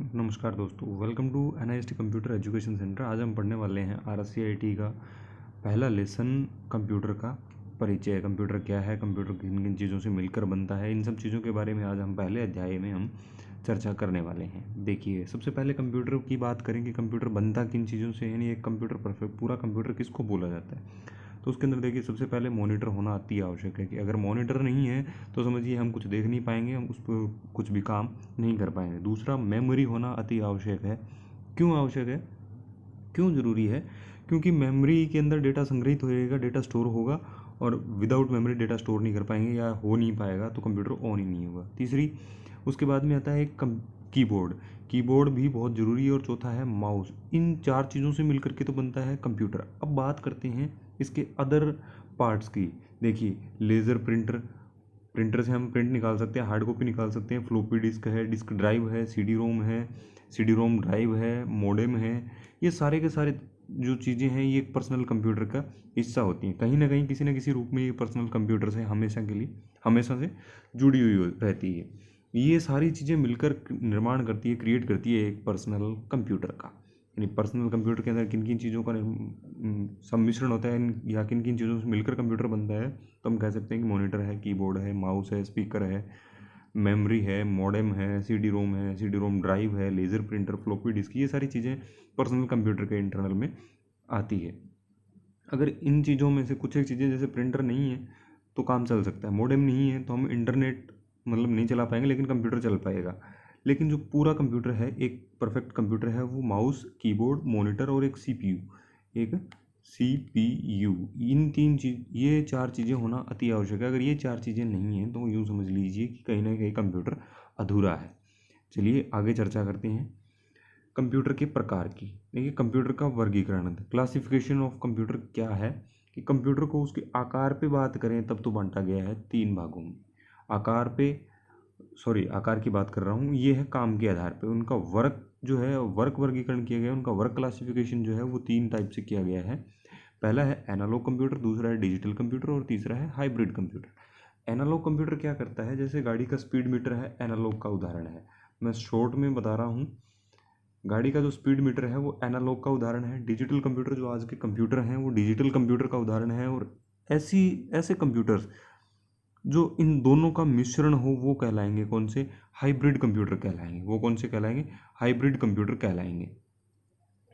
नमस्कार दोस्तों, welcome to NIST computer education centre. आज हम पढ़ने वाले हैं RSCIT का पहला लेसन कंप्यूटर का परिचय। कंप्यूटर क्या है, कंप्यूटर किन किन चीज़ों से मिलकर बनता है, इन सब चीज़ों के बारे में आज हम पहले अध्याय में हम चर्चा करने वाले हैं। देखिए, सबसे पहले कंप्यूटर की बात करें कि कंप्यूटर बनता किन चीज़ों से, यानी एक कंप्यूटर परफेक्ट पूरा कंप्यूटर किसको बोला जाता है। तो उसके अंदर देखिए, सबसे पहले मॉनिटर होना अति आवश्यक है कि अगर मॉनिटर नहीं है तो समझिए हम कुछ देख नहीं पाएंगे, हम उस पर कुछ भी काम नहीं कर पाएंगे। दूसरा, मेमोरी होना अति आवश्यक है। क्यों आवश्यक है, क्यों ज़रूरी है? क्योंकि मेमोरी के अंदर डेटा संग्रहित होएगा, डेटा स्टोर होगा, और विदाउट मेमोरी डेटा स्टोर नहीं कर पाएंगे या हो नहीं पाएगा तो कंप्यूटर ऑन ही नहीं होगा। तीसरी, उसके बाद में आता है कीबोर्ड। कीबोर्ड भी बहुत ज़रूरी है। और चौथा है माउस। इन चार चीज़ों से मिलकर के तो बनता है कंप्यूटर। अब बात करते हैं इसके अदर पार्ट्स की। देखिए, लेज़र प्रिंटर, प्रिंटर से हम प्रिंट निकाल सकते हैं, हार्ड कॉपी निकाल सकते हैं। फ्लोपी डिस्क है, डिस्क ड्राइव है, CD रोम है, CD रोम ड्राइव है, मोडेम है। ये सारे के सारे जो चीज़ें हैं ये एक पर्सनल कंप्यूटर का हिस्सा होती हैं। कहीं ना कहीं किसी न किसी रूप में ये पर्सनल कंप्यूटर से हमेशा के लिए हमेशा से जुड़ी हुई रहती है। ये सारी चीज़ें मिलकर निर्माण करती है, क्रिएट करती है एक पर्सनल कंप्यूटर का। यानी पर्सनल कंप्यूटर के अंदर किन किन चीज़ों का सम्मिश्रण होता है या किन किन चीज़ों से मिलकर कंप्यूटर बनता है, तो हम कह सकते हैं कि मॉनिटर है, कीबोर्ड है, माउस है, स्पीकर है, मेमोरी है, मॉडेम है, CD रोम है, CD रोम ड्राइव है, लेज़र प्रिंटर, फ्लॉपी डिस्क। ये सारी चीज़ें पर्सनल कंप्यूटर के इंटरनल में आती है। अगर इन चीज़ों में से कुछ एक चीज़ें, जैसे प्रिंटर नहीं है तो काम चल सकता है, मॉडेम नहीं है तो हम इंटरनेट मतलब नहीं चला पाएंगे, लेकिन कंप्यूटर चल पाएगा। लेकिन जो पूरा कंप्यूटर है, एक परफेक्ट कंप्यूटर है, वो माउस, कीबोर्ड, मॉनिटर और एक CPU, इन तीन चीज ये चार चीज़ें होना अति आवश्यक है। अगर ये चार चीज़ें नहीं हैं तो यूँ समझ लीजिए कि कहीं ना कहीं कंप्यूटर अधूरा है। चलिए आगे चर्चा करते हैं कंप्यूटर के प्रकार की। देखिए, कंप्यूटर का वर्गीकरण, क्लासिफिकेशन ऑफ कंप्यूटर क्या है कि कंप्यूटर को उसके आकार पे बात करें तब तो बांटा गया है तीन भागों में। आकार पे, सॉरी, आकार की बात कर रहा हूँ, ये है काम के आधार पे उनका वर्क जो है, वर्क वर्गीकरण किया गया है। उनका वर्क क्लासिफिकेशन जो है वो तीन टाइप से किया गया है। पहला है एनालॉग कंप्यूटर, दूसरा है डिजिटल कंप्यूटर और तीसरा है हाइब्रिड कंप्यूटर। एनालॉग कंप्यूटर क्या करता है, जैसे गाड़ी का स्पीड मीटर है, एनालॉग का उदाहरण है। मैं शॉर्ट में बता रहा हूँ, गाड़ी का जो स्पीड मीटर है वो एनालॉग का उदाहरण है। डिजिटल कंप्यूटर जो आज के कंप्यूटर हैं वो डिजिटल कंप्यूटर का उदाहरण है। और ऐसी ऐसे कंप्यूटर्स जो इन दोनों का मिश्रण हो वो कहलाएंगे कौन से, हाइब्रिड कंप्यूटर कहलाएंगे। वो कौन से कहलाएंगे, हाइब्रिड कंप्यूटर कहलाएंगे।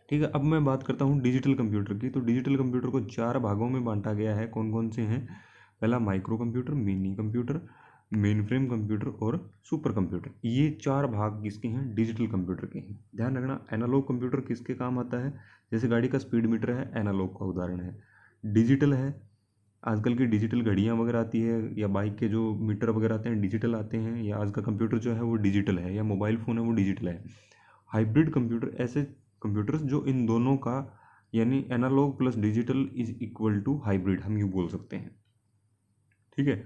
ठीक है, अब मैं बात करता हूँ डिजिटल कंप्यूटर की। तो डिजिटल कंप्यूटर को चार भागों में बांटा गया है। कौन कौन से हैं? पहला micro computer, mini computer, main frame computer और सुपर कंप्यूटर। ये चार भाग किसके हैं, डिजिटल कंप्यूटर के हैं। ध्यान रखना, एनालॉग कंप्यूटर किसके काम आता है, जैसे गाड़ी का स्पीड मीटर है, एनालॉग का उदाहरण है। डिजिटल है, आजकल की डिजिटल घड़ियाँ वगैरह आती है, या बाइक के जो मीटर वगैरह आते हैं डिजिटल आते हैं, या आज का कंप्यूटर जो है वो डिजिटल है, या मोबाइल फ़ोन है वो डिजिटल है। हाइब्रिड कंप्यूटर ऐसे कंप्यूटर्स जो इन दोनों का, यानी analogue plus digital is equal to hybrid, हम यूँ बोल सकते हैं। ठीक है,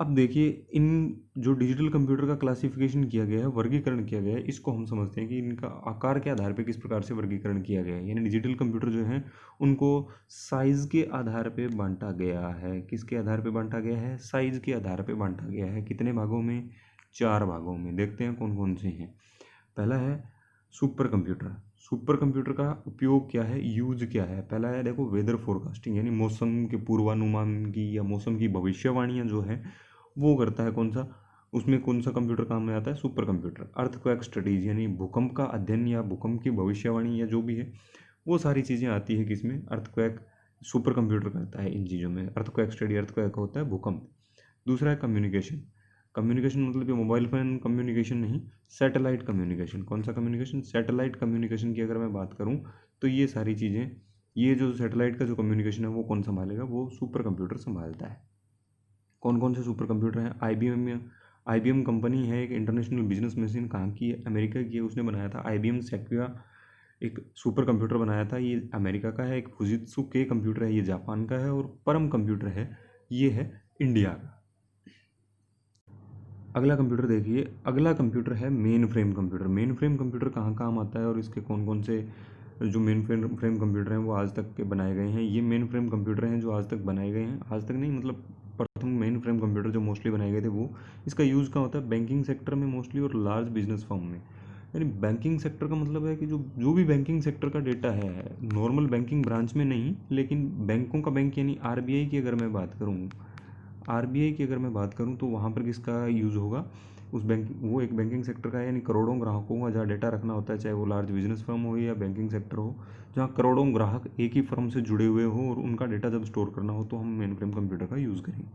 अब देखिए, इन जो डिजिटल कंप्यूटर का क्लासिफिकेशन किया गया है, वर्गीकरण किया गया है, इसको हम समझते हैं कि इनका आकार के आधार पे किस प्रकार से वर्गीकरण किया गया है। यानी डिजिटल कंप्यूटर जो हैं उनको साइज़ के आधार पे बांटा गया है। किसके आधार पे बांटा गया है, साइज़ के आधार पे बांटा गया है। कितने भागों में, चार भागों में। देखते हैं कौन कौन से हैं। पहला है सुपर कंप्यूटर। सुपर कंप्यूटर का उपयोग क्या है, यूज क्या है? पहला है, देखो, वेदर फोरकास्टिंग, यानी मौसम के पूर्वानुमान की या मौसम की भविष्यवाणियाँ जो है वो करता है। कौन सा, उसमें कौन सा कंप्यूटर काम में आता है, सुपर कंप्यूटर। अर्थक्वेक स्टडीज, यानी भूकंप का अध्ययन या भूकंप की भविष्यवाणी या जो भी है वो सारी चीज़ें आती है किसमें, अर्थक्वेक। सुपर कंप्यूटर करता है इन चीज़ों में। अर्थक्वेक स्टडी, अर्थक्वेक होता है भूकंप। दूसरा है कम्युनिकेशन। कम्युनिकेशन मतलब कि मोबाइल फ़ोन कम्युनिकेशन नहीं, सैटेलाइट कम्युनिकेशन। कौन सा कम्युनिकेशन, सैटेलाइट कम्युनिकेशन की अगर मैं बात करूँ तो ये सारी चीज़ें, ये जो सैटेलाइट का जो कम्युनिकेशन है वो कौन संभालेगा, वो सुपर कंप्यूटर संभालता है। कौन कौन से सुपर कंप्यूटर हैं, IBM में, IBM कंपनी है, एक इंटरनेशनल बिजनेस मशीन, कहाँ की है, अमेरिका की है। उसने बनाया था IBM सेक्विया, एक सुपर कंप्यूटर बनाया था, ये अमेरिका का है। एक फुजित्सु के कंप्यूटर है, ये जापान का है। और परम कंप्यूटर है, ये है इंडिया का। अगला कंप्यूटर देखिए, अगला कंप्यूटर है main frame computer. Main frame computer कहाँ काम आता है और इसके कौन कौन से जो मेन फ्रेम कंप्यूटर हैं वो आज तक के बनाए गए हैं। ये मेन फ्रेम कंप्यूटर हैं जो आज तक बनाए गए हैं, आज तक नहीं मतलब प्रथम मेन फ्रेम कंप्यूटर जो मोस्टली बनाए गए थे वो। इसका यूज़ कहाँ होता है, बैंकिंग सेक्टर में मोस्टली और लार्ज बिजनेस फर्म में। यानी बैंकिंग सेक्टर का मतलब है कि जो जो भी बैंकिंग सेक्टर का डेटा है, नॉर्मल बैंकिंग ब्रांच में नहीं, लेकिन बैंकों का बैंक यानी आरबीआई की अगर मैं बात करूँ, आरबीआई की अगर मैं बात करूँ तो वहाँ पर किसका यूज़ होगा, उस बैंक, वो एक बैंकिंग सेक्टर का है, यानी करोड़ों ग्राहकों का जहाँ डेटा रखना होता है, चाहे वो लार्ज बिजनेस फर्म हो या बैंकिंग सेक्टर हो, जहाँ करोड़ों ग्राहक एक ही फर्म से जुड़े हुए हो और उनका डेटा जब स्टोर करना हो तो हम मेन फ्रेम कंप्यूटर का यूज़ करेंगे।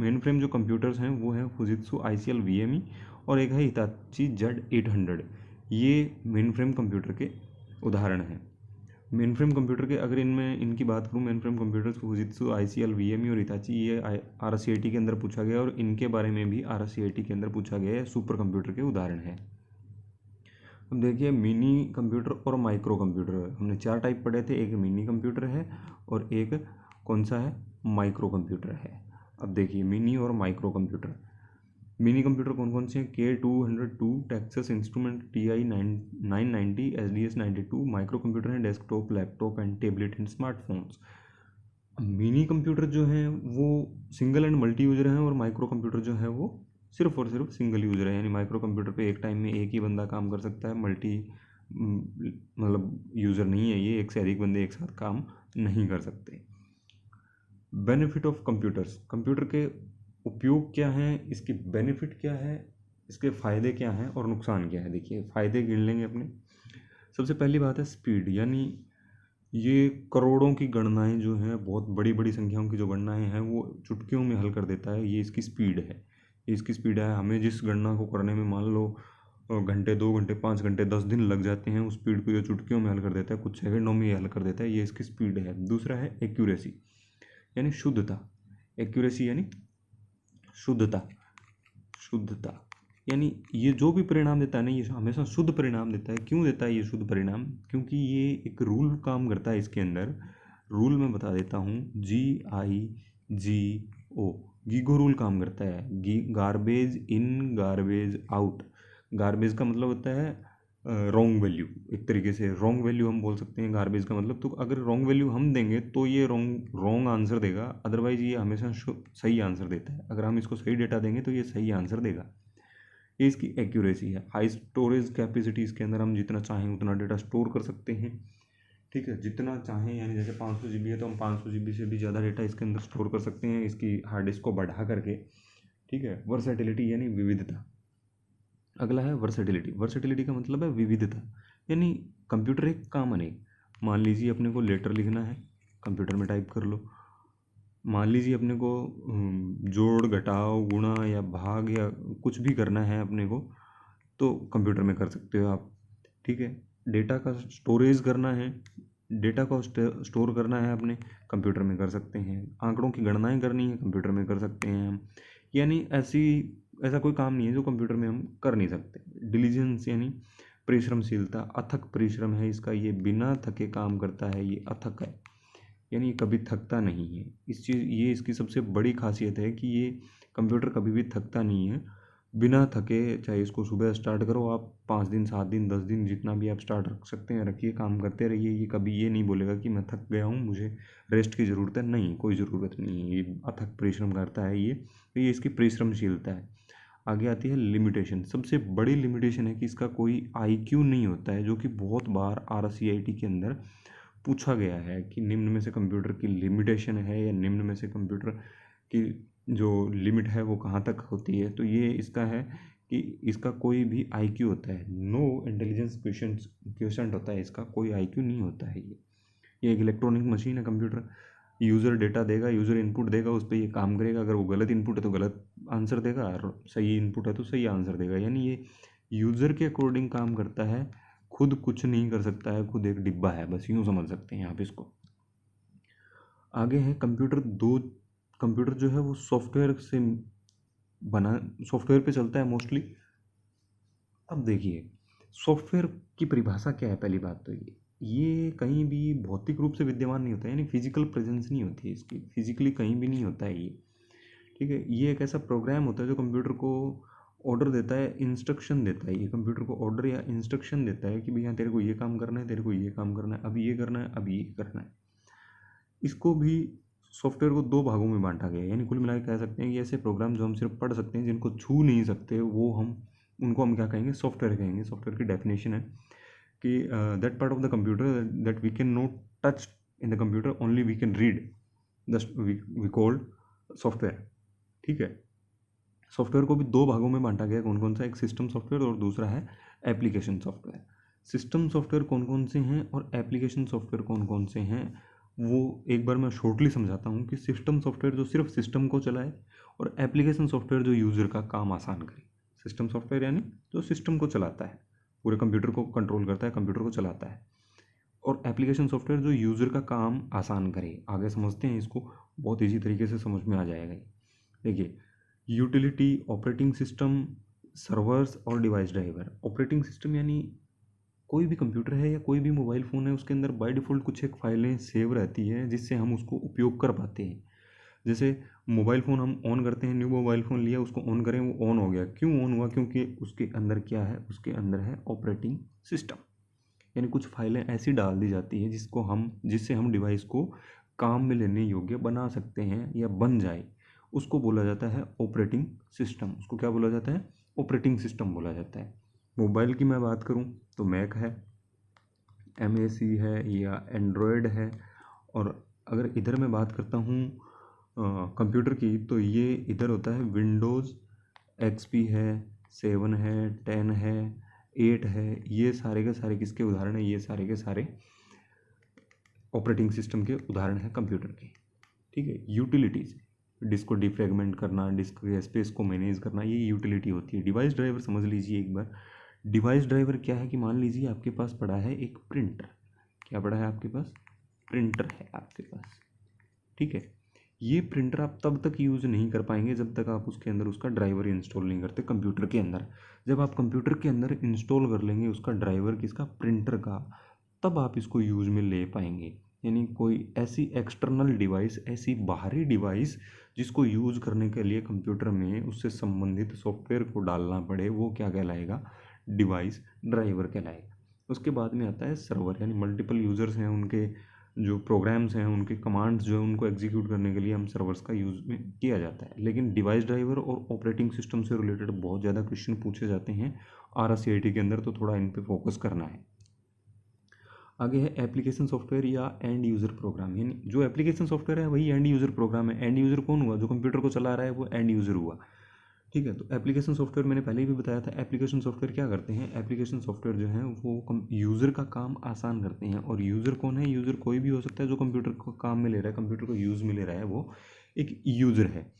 मेन फ्रेम जो कंप्यूटर्स हैं वो हैं फुजित्सु ICL VME और एक है हिताची Z800। ये मेन फ्रेम कंप्यूटर के उदाहरण हैं। मेन फ्रेम कंप्यूटर के अगर इनमें इनकी बात करूँ, main frame computers Fujitsu ICL VME और हिताची, ये RSCIT के अंदर पूछा गया और इनके बारे में भी RSCIT के अंदर पूछा गया है, सुपर कंप्यूटर के उदाहरण है। अब देखिए मिनी कंप्यूटर और माइक्रो कंप्यूटर, हमने 4 टाइप पढ़े थे, एक मिनी कंप्यूटर है और एक कौन सा है, माइक्रो कंप्यूटर है। अब देखिए मिनी और माइक्रो कंप्यूटर, मिनी कंप्यूटर कौन कौन से हैं, K202 Texas instrument TI-990 SDS-92। Micro computer हैं desktop, laptop and tablet and smartphones. Mini computer जो हैं वो सिंगल एंड मल्टी यूजर हैं और माइक्रो कंप्यूटर जो है वो सिर्फ और सिर्फ सिंगल यूजर है, यानी माइक्रो कंप्यूटर पे एक टाइम में एक ही बंदा काम कर सकता है, मल्टी मतलब यूज़र नहीं है ये, एक से अधिक बंदे एक साथ काम नहीं कर सकते। बेनिफिट ऑफ कंप्यूटर्स, कंप्यूटर के उपयोग क्या हैं, इसके बेनिफिट क्या है, इसके फ़ायदे क्या हैं और नुकसान क्या है। देखिए फ़ायदे गिन लेंगे अपने। सबसे पहली बात है स्पीड, यानी ये करोड़ों की गणनाएं जो हैं, बहुत बड़ी बड़ी संख्याओं की जो गणनाएं हैं वो चुटकियों में हल कर देता है, ये इसकी स्पीड है। ये इसकी स्पीड है, हमें जिस गणना को करने में मान लो घंटे, 2 घंटे, 5 घंटे, 10 दिन लग जाते हैं, उस स्पीड को ये चुटकियों में हल कर देता है, कुछ सेकंडों में ये हल कर देता है, ये इसकी स्पीड है। दूसरा है एक्यूरेसी, यानी शुद्धता। एक्यूरेसी यानी शुद्धता, शुद्धता यानी ये जो भी परिणाम देता है ना, ये हमेशा शुद्ध परिणाम देता है। क्यों देता है ये शुद्ध परिणाम, क्योंकि ये एक रूल काम करता है इसके अंदर। रूल मैं बता देता हूँ, GIGO, गीगो रूल काम करता है। Garbage in garbage out. Garbage का मतलब होता है रॉन्ग वैल्यू, एक तरीके से रॉन्ग वैल्यू हम बोल सकते हैं गार्बेज का मतलब। तो अगर रॉन्ग वैल्यू हम देंगे तो ये रॉन्ग आंसर देगा, अदरवाइज ये हमेशा सही आंसर देता है। अगर हम इसको सही डेटा देंगे तो ये सही आंसर देगा, ये इसकी एक्यूरेसी है। हाई स्टोरेज कैपेसिटी, इसके अंदर हम जितना चाहें उतना डेटा स्टोर कर सकते हैं, ठीक है, जितना चाहें, यानी जैसे 500 GB है तो हम 500 GB से भी ज़्यादा डेटा इसके अंदर स्टोर कर सकते हैं इसकी हार्ड डिस्क को बढ़ा करके, ठीक है। वर्सेटिलिटी यानी विविधता। अगला है वर्सेटिलिटी। वर्सेटिलिटी का मतलब है विविधता, यानी कंप्यूटर एक कॉमन है। मान लीजिए अपने को लेटर लिखना है, कंप्यूटर में टाइप कर लो। मान लीजिए अपने को जोड़, घटाव, गुणा या भाग या कुछ भी करना है अपने को, तो कंप्यूटर में कर सकते हो आप, ठीक है। डेटा का स्टोरेज करना है, डेटा को स्टोर करना है अपने, कंप्यूटर में कर सकते हैं। आंकड़ों की गणनाएं करनी है, कंप्यूटर में कर सकते हैं हम। यानी ऐसा कोई काम नहीं है जो कंप्यूटर में हम कर नहीं सकते। डिलीजेंस यानी परिश्रमशीलता, अथक परिश्रम है इसका, ये बिना थके काम करता है, ये अथक है, यानी कभी थकता नहीं है। ये इसकी सबसे बड़ी खासियत है कि ये कंप्यूटर कभी भी थकता नहीं है, बिना थके। चाहे इसको सुबह स्टार्ट करो आप, 5 दिन, 7 दिन, 10 दिन, जितना भी आप स्टार्ट रख सकते हैं रखिए, काम करते रहिए। ये कभी ये नहीं बोलेगा कि मैं थक गया हूँ, मुझे रेस्ट की ज़रूरत है, नहीं, कोई ज़रूरत नहीं है। ये अथक परिश्रम करता है ये, तो ये इसकी परिश्रमशीलता है। आगे आती है लिमिटेशन। सबसे बड़ी लिमिटेशन है कि इसका कोई IQ नहीं होता है, जो कि बहुत बार RSCIT के अंदर पूछा गया है कि निम्न में से कंप्यूटर की लिमिटेशन है, या निम्न में से कंप्यूटर की जो लिमिट है वो कहाँ तक होती है। तो ये इसका है कि इसका कोई भी IQ होता है, नो इंटेलिजेंस क्वेश्चन होता है इसका, कोई IQ नहीं होता है। ये एक इलेक्ट्रॉनिक मशीन है कंप्यूटर। यूज़र डेटा देगा, यूज़र इनपुट देगा, उस पर ये काम करेगा। अगर वो गलत इनपुट है तो गलत आंसर देगा, और सही इनपुट है तो सही आंसर देगा। यानी ये यूज़र के अकॉर्डिंग काम करता है, खुद कुछ नहीं कर सकता है, खुद एक डिब्बा है, बस यूँ समझ सकते हैं आप इसको। आगे है कंप्यूटर। कंप्यूटर जो है वो सॉफ्टवेयर से बना, सॉफ्टवेयर पे चलता है मोस्टली। अब देखिए सॉफ्टवेयर की परिभाषा क्या है। पहली बात तो ये कहीं भी भौतिक रूप से विद्यमान नहीं होता है, यानी फिजिकल प्रेजेंस नहीं होती है इसकी, फिजिकली कहीं भी नहीं होता है ये, ठीक है। ये एक ऐसा प्रोग्राम होता है जो कंप्यूटर को ऑर्डर देता है, इंस्ट्रक्शन देता है। ये कंप्यूटर को ऑर्डर या इंस्ट्रक्शन देता है कि भैया तेरे को ये काम करना है, तेरे को ये काम करना है, अभी ये करना है, अभी ये करना है। इसको भी सॉफ्टवेयर को 2 भागों में बांटा गया है, यानी कुल मिला के कह सकते हैं कि ऐसे प्रोग्राम जो हम सिर्फ पढ़ सकते हैं, जिनको छू नहीं सकते, वो हम उनको हम क्या कहेंगे, सॉफ्टवेयर कहेंगे। सॉफ्टवेयर की डेफिनेशन है कि that part of the computer that we can not touch in the computer, only we can read, we called software. ठीक है, सॉफ्टवेयर को भी दो भागों में बांटा गया, कौन कौन सा, एक सिस्टम सॉफ्टवेयर और दूसरा है एप्लीकेशन सॉफ्टवेयर। सिस्टम सॉफ्टवेयर कौन कौन से हैं और एप्लीकेशन सॉफ्टवेयर कौन कौन से हैं, वो एक बार मैं शॉर्टली समझाता हूँ कि सिस्टम सॉफ्टवेयर जो सिर्फ सिस्टम को चलाए और एप्लीकेशन सॉफ्टवेयर जो यूज़र का काम आसान करे। सिस्टम सॉफ्टवेयर यानी जो सिस्टम को चलाता है, पूरे कंप्यूटर को कंट्रोल करता है, कंप्यूटर को चलाता है, और एप्लीकेशन सॉफ्टवेयर जो यूज़र का काम आसान करे। आगे समझते हैं इसको, बहुत ईजी तरीके से समझ में आ जाएगा। देखिए, यूटिलिटी, ऑपरेटिंग सिस्टम, सर्वर्स और डिवाइस ड्राइवर। ऑपरेटिंग सिस्टम यानी कोई भी कंप्यूटर है या कोई भी मोबाइल फ़ोन है, उसके अंदर बाय डिफ़ॉल्ट कुछ एक फाइलें सेव रहती हैं जिससे हम उसको उपयोग कर पाते हैं। जैसे मोबाइल फ़ोन हम ऑन करते हैं, न्यू मोबाइल फ़ोन लिया, उसको ऑन करें, वो ऑन हो गया। क्यों ऑन हुआ? क्योंकि उसके अंदर क्या है, उसके अंदर है ऑपरेटिंग सिस्टम। यानी कुछ फाइलें ऐसी डाल दी जाती है जिससे हम डिवाइस को काम में लेने योग्य बना सकते हैं या बन जाए, उसको बोला जाता है ऑपरेटिंग सिस्टम। उसको क्या बोला जाता है? ऑपरेटिंग सिस्टम बोला जाता है। मोबाइल की मैं बात करूं तो मैक है, MAC है या एंड्रॉयड है। और अगर इधर मैं बात करता हूँ कंप्यूटर की, तो ये इधर होता है विंडोज़ XP है, 7 है, 10 है, 8 है। ये सारे के सारे किसके उदाहरण हैं? ये सारे के सारे ऑपरेटिंग सिस्टम के उदाहरण हैं कंप्यूटर के। ठीक है, यूटिलिटीज़, डिस्क को डिफ्रेगमेंट करना, डिस्क के स्पेस को मैनेज करना, ये यूटिलिटी होती है। डिवाइस ड्राइवर समझ लीजिए एक बार। डिवाइस ड्राइवर क्या है कि मान लीजिए आपके पास पड़ा है एक प्रिंटर। क्या पड़ा है आपके पास? प्रिंटर है आपके पास। ठीक है, ये प्रिंटर आप तब तक यूज़ नहीं कर पाएंगे जब तक आप उसके अंदर उसका ड्राइवर इंस्टॉल नहीं करते कंप्यूटर के अंदर। जब आप कंप्यूटर के अंदर इंस्टॉल कर लेंगे उसका ड्राइवर, किसका? प्रिंटर का, तब आप इसको यूज़ में ले पाएंगे। यानी कोई ऐसी एक्सटर्नल डिवाइस, ऐसी बाहरी डिवाइस जिसको यूज़ करने के लिए कंप्यूटर में उससे संबंधित सॉफ्टवेयर को डालना पड़े, वो क्या कहलाएगा? डिवाइस ड्राइवर कहलाएगा। उसके बाद में आता है सर्वर, यानी मल्टीपल यूज़र्स हैं, उनके जो प्रोग्राम्स हैं, उनके कमांड्स जो है, उनको एग्जीक्यूट करने के लिए हम सर्वर्स का यूज़ में किया जाता है। लेकिन डिवाइस ड्राइवर और ऑपरेटिंग सिस्टम से रिलेटेड बहुत ज़्यादा क्वेश्चन पूछे जाते हैं RSCIT के अंदर, तो थोड़ा इन पे फोकस करना है। आगे है एप्लीकेशन सॉफ्टवेयर या एंड यूज़र प्रोग्राम। यानी जो एप्लीकेशन सॉफ्टवेयर है वही एंड यूज़र प्रोग्राम है। एंड यूज़र कौन हुआ? जो कंप्यूटर को चला रहा है वो एंड यूज़र हुआ। ठीक है, तो एप्लीकेशन सॉफ्टवेयर मैंने पहले भी बताया था। एप्लीकेशन सॉफ्टवेयर क्या करते हैं? एप्लीकेशन सॉफ्टवेयर जो है वो यूज़र का काम आसान करते हैं। और यूज़र कौन है? यूज़र कोई भी हो सकता है जो कंप्यूटर को काम में ले रहा है, कंप्यूटर को यूज़ में ले रहा है, वो एक यूज़र है।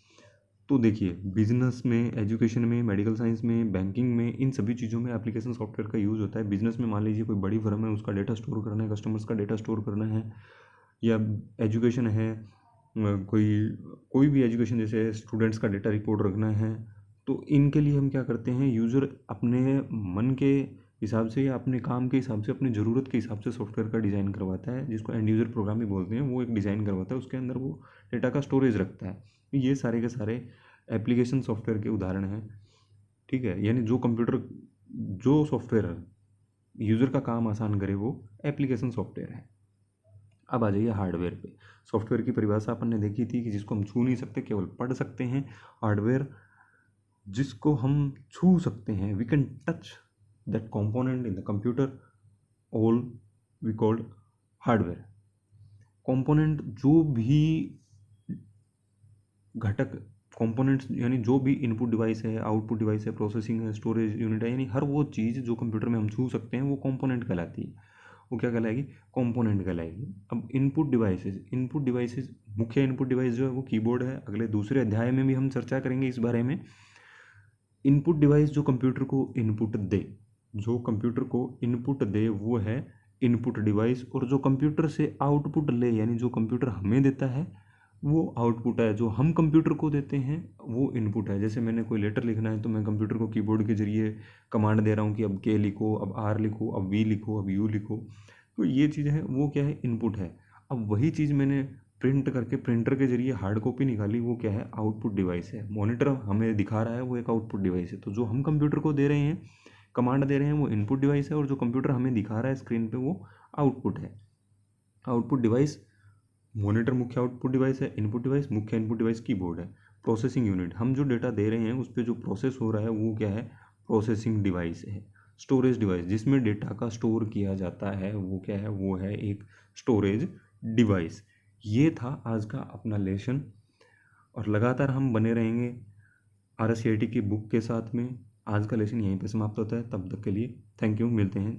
तो देखिए, बिजनेस में, एजुकेशन में, मेडिकल साइंस में, बैंकिंग में, इन सभी चीज़ों में एप्लीकेशन सॉफ्टवेयर का यूज़ होता है। बिजनेस में मान लीजिए कोई बड़ी फर्म है, उसका डेटा स्टोर करना है, कस्टमर्स का डेटा स्टोर करना है, या एजुकेशन है, कोई कोई भी एजुकेशन, जैसे स्टूडेंट्स का डेटा रिपोर्ट रखना है, तो इनके लिए हम क्या करते हैं? यूज़र अपने मन के हिसाब से या अपने काम के हिसाब से, अपनी ज़रूरत के हिसाब से सॉफ्टवेयर का डिज़ाइन करवाता है, जिसको एंड यूज़र प्रोग्राम भी बोलते हैं। वो एक डिज़ाइन करवाता है, उसके अंदर वो डेटा का स्टोरेज रखता है। ये सारे के सारे एप्लीकेशन सॉफ्टवेयर के उदाहरण हैं। ठीक है, यानी जो सॉफ्टवेयर यूज़र का काम आसान करे वो एप्लीकेशन सॉफ्टवेयर है। अब आ जाइए हार्डवेयर पे। सॉफ्टवेयर की परिभाषा अपन ने देखी थी कि जिसको हम छू नहीं सकते, केवल पढ़ सकते हैं। हार्डवेयर जिसको हम छू सकते हैं, we can touch that component in the computer, all we called hardware. Component, जो भी घटक, कंपोनेंट्स यानी जो भी इनपुट डिवाइस है, आउटपुट डिवाइस है, प्रोसेसिंग है, स्टोरेज यूनिट है, यानी हर वो चीज़ जो कंप्यूटर में हम छू सकते हैं वो कंपोनेंट कहलाती है। वो क्या कहलाएगी? कंपोनेंट कहलाएगी। अब इनपुट डिवाइसेस, मुख्य इनपुट डिवाइस जो है वो कीबोर्ड है। अगले दूसरे अध्याय में भी हम चर्चा करेंगे इस बारे में। इनपुट डिवाइस जो कंप्यूटर को इनपुट दे, वो है इनपुट डिवाइस। और जो कंप्यूटर से आउटपुट ले, यानी जो कंप्यूटर हमें देता है, वो आउटपुट है। जो हम कंप्यूटर को देते हैं वो इनपुट है। जैसे मैंने कोई लेटर लिखना है तो मैं कंप्यूटर को कीबोर्ड के जरिए कमांड दे रहा हूँ कि अब के लिखो, अब आर लिखो, अब वी लिखो, अब यू लिखो। तो ये चीज़ है, वो क्या है? इनपुट है। अब वही चीज़ मैंने प्रिंट करके प्रिंटर के जरिए हार्ड कॉपी निकाली, वो क्या है? आउटपुट डिवाइस है। मॉनिटर हमें दिखा रहा है, वो एक आउटपुट डिवाइस है। तो जो हम कंप्यूटर को दे रहे हैं, कमांड दे रहे हैं, वो इनपुट डिवाइस है। और जो कंप्यूटर हमें दिखा रहा है स्क्रीन पे, वो आउटपुट है। आउटपुट डिवाइस, मॉनिटर मुख्य आउटपुट डिवाइस है, इनपुट डिवाइस मुख्य इनपुट डिवाइस कीबोर्ड है। प्रोसेसिंग यूनिट, हम जो डेटा दे रहे हैं उस पर जो प्रोसेस हो रहा है वो क्या है? प्रोसेसिंग डिवाइस है। स्टोरेज डिवाइस जिसमें डेटा का स्टोर किया जाता है वो क्या है, वो है एक स्टोरेज डिवाइस। ये था आज का अपना लेसन और लगातार हम बने रहेंगे RSCIT की बुक के साथ में। आज का लेसन यहीं पे समाप्त होता है, तब तक के लिए थैंक यू, मिलते हैं।